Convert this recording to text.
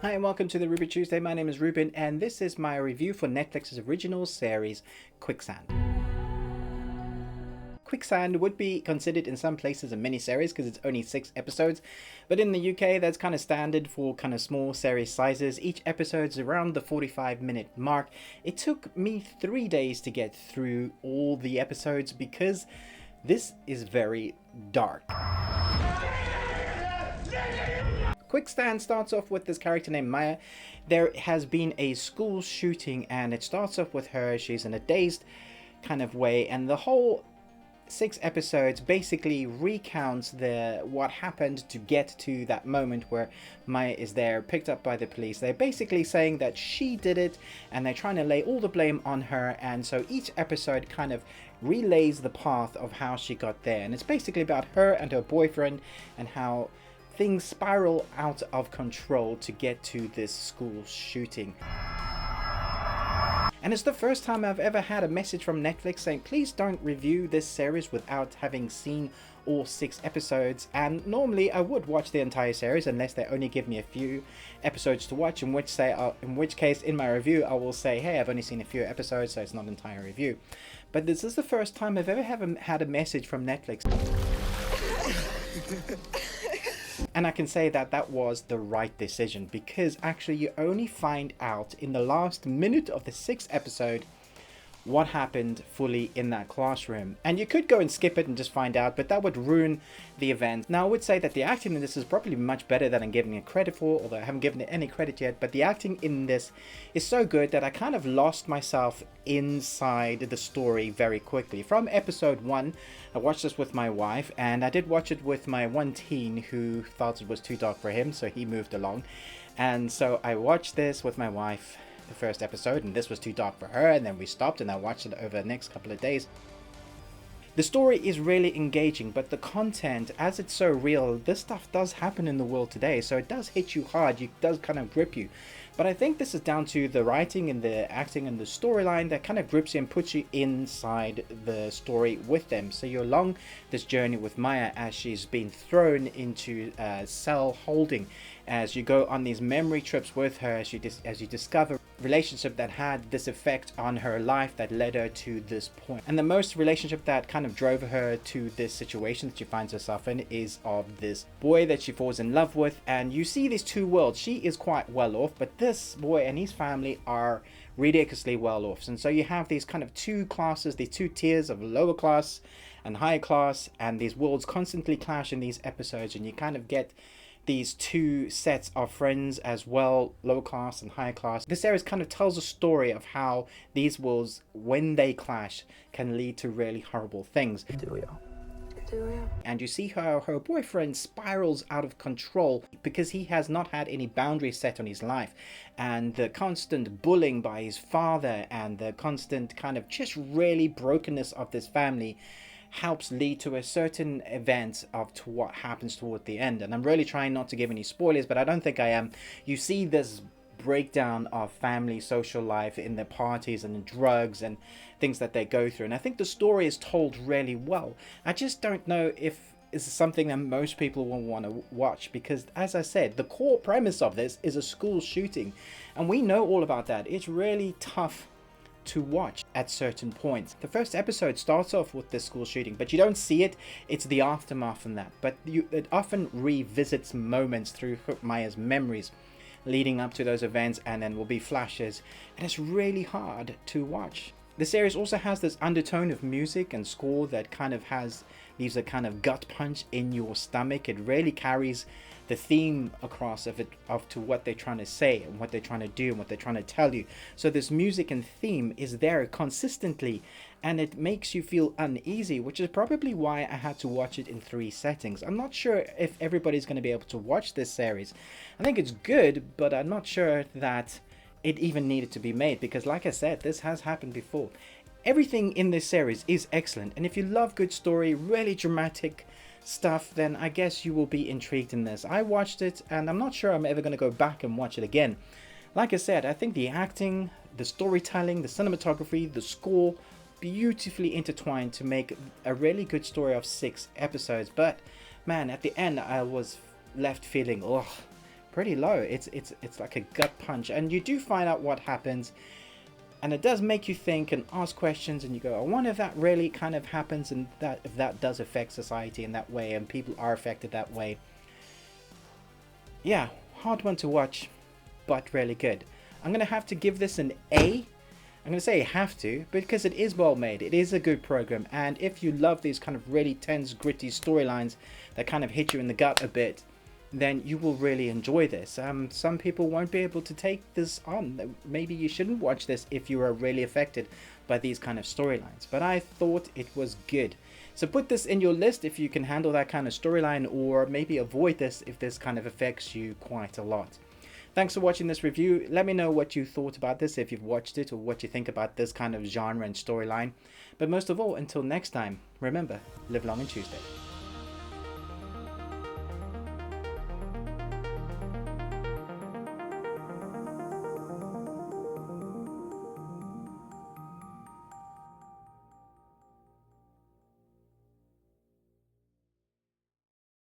Hi and welcome to the Ruby Tuesday. My name is Ruben and this is my review for Netflix's original series, Quicksand. Quicksand would be considered in some places a mini-series because it's only 6 episodes, but in the UK that's kind of standard for kind of small series sizes. Each episode's around the 45-minute mark. It took me 3 days to get through all the episodes because this is very dark. Quicksand starts off with this character named Maya. There has been a school shooting and it starts off with her. She's in a dazed kind of way, and the whole 6 episodes basically recounts what happened to get to that moment where Maya is there, picked up by the police. They're basically saying that she did it and they're trying to lay all the blame on her, and so each episode kind of relays the path of how she got there, and it's basically about her and her boyfriend and how things spiral out of control to get to this school shooting. And it's the first time I've ever had a message from Netflix saying please don't review this series without having seen all 6 episodes, and normally I would watch the entire series unless they only give me a few episodes to watch, in which case in my review I will say, hey, I've only seen a few episodes, so it's not an entire review. But this is the first time I've ever had a message from Netflix. And I can say that that was the right decision, because actually you only find out in the last minute of the 6th episode what happened fully in that classroom. And you could go and skip it and just find out, but that would ruin the event. Now I would say that the acting in this is probably much better than I'm giving it credit for, although I haven't given it any credit yet, but the acting in this is so good that I kind of lost myself inside the story very quickly. From episode 1, I watched this with my wife, and I did watch it with my one teen who thought it was too dark for him, so he moved along. And so I watched this with my wife, the first episode, and this was too dark for her, and then we stopped and I watched it over the next couple of days. The story is really engaging, but the content, as it's so real, this stuff does happen in the world today, so it does hit you hard, it does kind of grip you. But I think this is down to the writing and the acting and the storyline that kind of grips you and puts you inside the story with them. So you're along this journey with Maya as she's been thrown into cell holding, as you go on these memory trips with her, as you discover relationship that had this effect on her life that led her to this point. And the most relationship that kind of drove her to this situation that she finds herself in is of this boy that she falls in love with. And you see these two worlds. She is quite well off, but this boy and his family are ridiculously well off. And so you have these kind of two classes, these two tiers of lower class and higher class, and these worlds constantly clash in these episodes, and you kind of get these two sets of friends as well, lower class and higher class. This series kind of tells a story of how these worlds, when they clash, can lead to really horrible things. And you see how her boyfriend spirals out of control because he has not had any boundaries set on his life, and the constant bullying by his father and the constant kind of just really brokenness of this family helps lead to a certain event to what happens toward the end. And I'm really trying not to give any spoilers, but I don't think I am. You see this breakdown of family social life in the parties and the drugs and things that they go through, and I think the story is told really well. I just don't know if this is something that most people will want to watch, because as I said, the core premise of this is a school shooting, and we know all about that. It's really tough to watch at certain points. The first episode starts off with the school shooting, but you don't see it. It's the aftermath of that, but it often revisits moments through Maya's memories leading up to those events, and then will be flashes, and it's really hard to watch. The series also has this undertone of music and score that kind of leaves a kind of gut punch in your stomach. It really carries the theme across of to what they're trying to say and what they're trying to do and what they're trying to tell you. So this music and theme is there consistently, and it makes you feel uneasy, which is probably why I had to watch it in 3 settings. I'm not sure if everybody's going to be able to watch this series. I think it's good, but I'm not sure that it even needed to be made, because like I said, this has happened before. Everything in this series is excellent, and if you love good story, really dramatic stuff, then I guess you will be intrigued in this. I watched it and I'm not sure I'm ever going to go back and watch it again. Like I said, I think the acting, the storytelling, the cinematography, the score, beautifully intertwined to make a really good story of 6 episodes. But man, at the end I was left feeling pretty low. It's like a gut punch, and you do find out what happens, and it does make you think and ask questions, and you go, I wonder if that really kind of happens, and that if that does affect society in that way, and people are affected that way. Yeah, hard one to watch, but really good. I'm gonna have to give this an A. I'm going to say have to, because it is well made. It is a good program, and if you love these kind of really tense, gritty storylines that kind of hit you in the gut a bit, then you will really enjoy this. Some people won't be able to take this on. Maybe you shouldn't watch this if you are really affected by these kind of storylines, but I thought it was good. So put this in your list if you can handle that kind of storyline, or maybe avoid this if this kind of affects you quite a lot. Thanks for watching this review. Let me know what you thought about this, if you've watched it, or what you think about this kind of genre and storyline. But most of all, until next time, remember, live long and Tuesday.